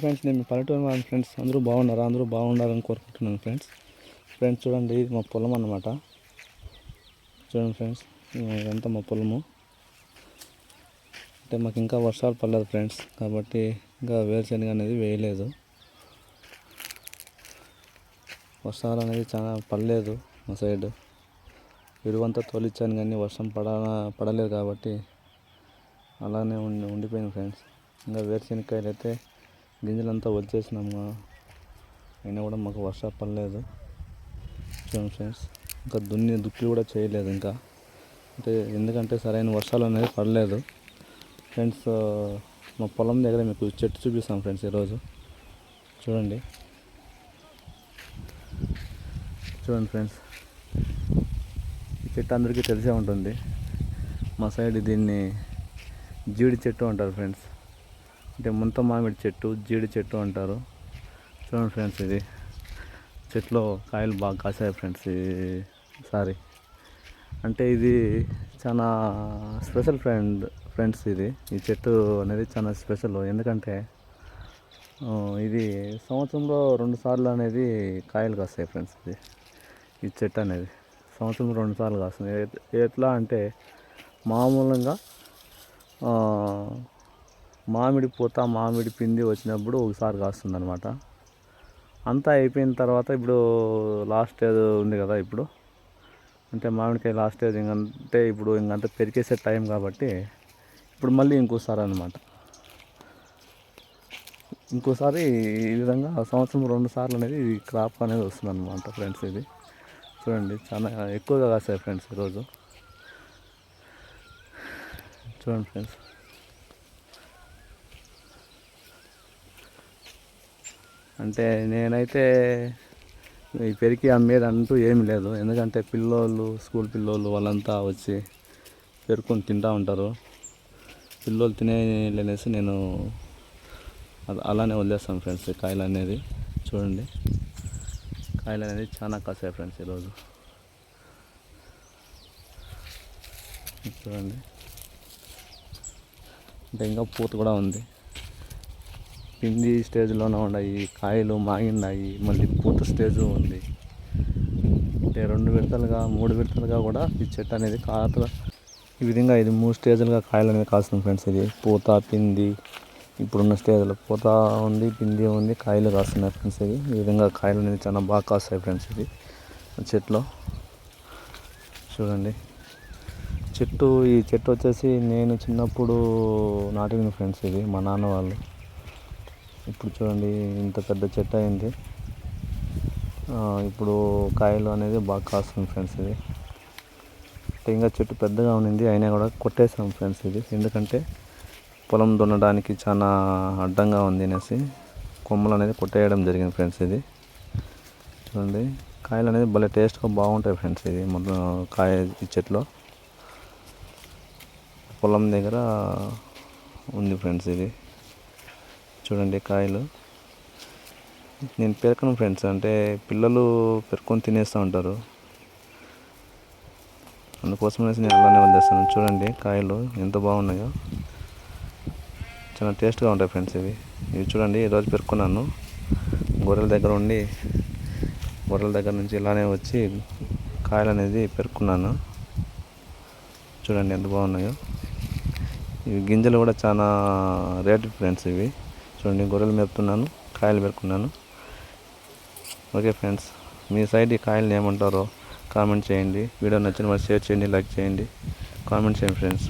Friends, నేను మీ పల్లెటూరు friends అందరూ బాగున్నారా? అందరూ బాగుండాలని కోరుకుంటున్నాను ఫ్రెండ్స్. చూడండి, ఇది మా పొలం అన్నమాట. చూడండి ఫ్రెండ్స్, ఇదంతా మా పొలము. అంటే మాకు ఇంకా వర్షాలు పడలేదు ఫ్రెండ్స్, కాబట్టి ఇంకా వేరుశనగ అనేది వేయలేదు. వర్షాలు అనేది చాలా పడలేదు మా సైడ్. ఎరువంతా తోలిచ్చాను కానీ వర్షం పడలేదు కాబట్టి అలానే ఉండిపోయింది ఫ్రెండ్స్. ఇంకా వేరుశనగకాయలు అయితే గింజలంతా వచ్చేసినాము, అయినా కూడా మాకు వర్షాలు పడలేదు. చూడండి ఫ్రెండ్స్, ఇంకా దుక్కి కూడా చేయలేదు ఇంకా, అంటే ఎందుకంటే సరైన వర్షాలు అనేది పడలేదు ఫ్రెండ్స్. మా పొలం దగ్గర మీకు చెట్టు చూపిస్తాం ఫ్రెండ్స్ ఈరోజు. చూడండి ఫ్రెండ్స్, ఈ చెట్టు అందరికీ తెలిసే ఉంటుంది. మా సైడ్ దీన్ని జీడి చెట్టు అంటారు ఫ్రెండ్స్. అంటే ముంత మామిడి చెట్టు, జీడి చెట్టు అంటారు. చూడండి ఫ్రెండ్స్, ఇది చెట్లో కాయలు బాగా కాసాయి ఫ్రెండ్స్ ఈసారి. అంటే ఇది చాలా స్పెషల్ ఫ్రెండ్స్. ఈ చెట్టు అనేది చాలా స్పెషల్. ఎందుకంటే ఇది సంవత్సరంలో 2 సార్లు అనేది కాయలు కాస్తాయి ఫ్రెండ్స్. ఈ చెట్టు అనేది సంవత్సరంలో 2 సార్లు కాస్తుంది. ఎట్లా అంటే మామూలుగా మామిడి పూత, మామిడి పిండి వచ్చినప్పుడు ఒకసారి కాస్తుంది అనమాట. అంతా అయిపోయిన తర్వాత ఇప్పుడు లాస్ట్ స్టేజ్ ఉంది కదా, ఇప్పుడు అంటే మామిడికాయ లాస్ట్ స్టేజ్. ఇంకంటే ఇప్పుడు ఇంకంతా పెరికేసే టైం కాబట్టి ఇప్పుడు మళ్ళీ ఇంకోసారి అనమాట. ఇంకోసారి ఈ విధంగా సంవత్సరం 2 సార్లు అనేది ఈ క్రాప్ అనేది వస్తుంది అనమాట ఫ్రెండ్స్. ఇది చూడండి, చాలా ఎక్కువగా కాస్తాయి ఫ్రెండ్స్ ఈరోజు. చూడండి ఫ్రెండ్స్, అంటే నేనైతే ఈ పెరికి అమ్మేది అంటూ ఏమి లేదు. ఎందుకంటే స్కూల్ పిల్లోళ్ళు వాళ్ళంతా వచ్చి పెరుక్కొని తింటూ ఉంటారు. పిల్లోళ్ళు తినేసి నేను అలానే వదిలేస్తాను ఫ్రెండ్స్. కాయలు అనేది చూడండి, కాయలు అనేది చాలా కాసాయి ఫ్రెండ్స్ ఈరోజు. చూడండి, అంటే ఇంకా పూత కూడా ఉంది. పిండి స్టేజ్లోనే ఉన్నాయి, కాయలు మాగినాయి, మళ్ళీ పూత స్టేజ్ ఉంది. అంటే 2 విడతలుగా 3 విడతలుగా కూడా ఈ చెట్టు అనేది ఈ విధంగా ఇది 3 స్టేజ్లుగా కాయలు అనేది కాస్తుంది ఫ్రెండ్స్. ఇది పూత, పిండి, ఇప్పుడున్న స్టేజ్లో పూత ఉంది, పిండి ఉంది, కాయలు కాస్తున్నాయి ఫ్రెండ్స్. ఈ విధంగా కాయలు అనేది చాలా బాగా కాస్తాయి ఫ్రెండ్స్ ఇది చెట్లో. చూడండి, ఈ చెట్టు వచ్చేసి నేను చిన్నప్పుడు నాటిన ఫ్రెండ్స్. ఇది మా నాన్న వాళ్ళు. ఇప్పుడు చూడండి, ఇంత పెద్ద చెట్టు అయింది. ఇప్పుడు కాయలు అనేది బాగా కాస్తుంది ఫ్రెండ్స్. ఇది ఇంకా చెట్టు పెద్దగా ఉన్నింది, అయినా కూడా కొట్టేసాం ఫ్రెండ్స్ ఇది. ఎందుకంటే పొలం దున్నడానికి చాలా అడ్డంగా ఉంది అనేసి కొమ్మలు అనేది కొట్టేయడం జరిగింది ఫ్రెండ్స్. ఇది చూడండి, కాయలు అనేది భలే టేస్ట్గా బాగుంటాయి ఫ్రెండ్స్. ఇది మొత్తం ఈ చెట్లో పొలం దగ్గర ఉంది ఫ్రెండ్స్. ఇది చూడండి, కాయలు నేను పెరకను ఫ్రెండ్స్. అంటే పిల్లలు పెరుక్కొని తినేస్తూ ఉంటారు, అందుకోసం నేను అలానే వదిలేస్తాను. చూడండి, కాయలు ఎంత బాగున్నాయో, చాలా టేస్ట్గా ఉంటాయి ఫ్రెండ్స్. ఇవి చూడండి, ఈరోజు పెరుక్కున్నాను. గొర్రెల దగ్గర నుంచి ఇలానే వచ్చి కాయలు అనేది పెరుక్కున్నాను. చూడండి ఎంత బాగున్నాయో. ఇవి గింజలు కూడా చాలా రేటు ఫ్రెండ్స్. ఇవి చూడండి, గొర్రెలు మేపుతున్నాను, కాయలు పెరుక్కున్నాను. ఓకే ఫ్రెండ్స్, మీ సైడ్ ఈ కాయలు ఏమంటారో కామెంట్ చేయండి. వీడియో నచ్చిన వాళ్ళు షేర్ చేయండి, లైక్ చేయండి, కామెంట్ చేయండి ఫ్రెండ్స్.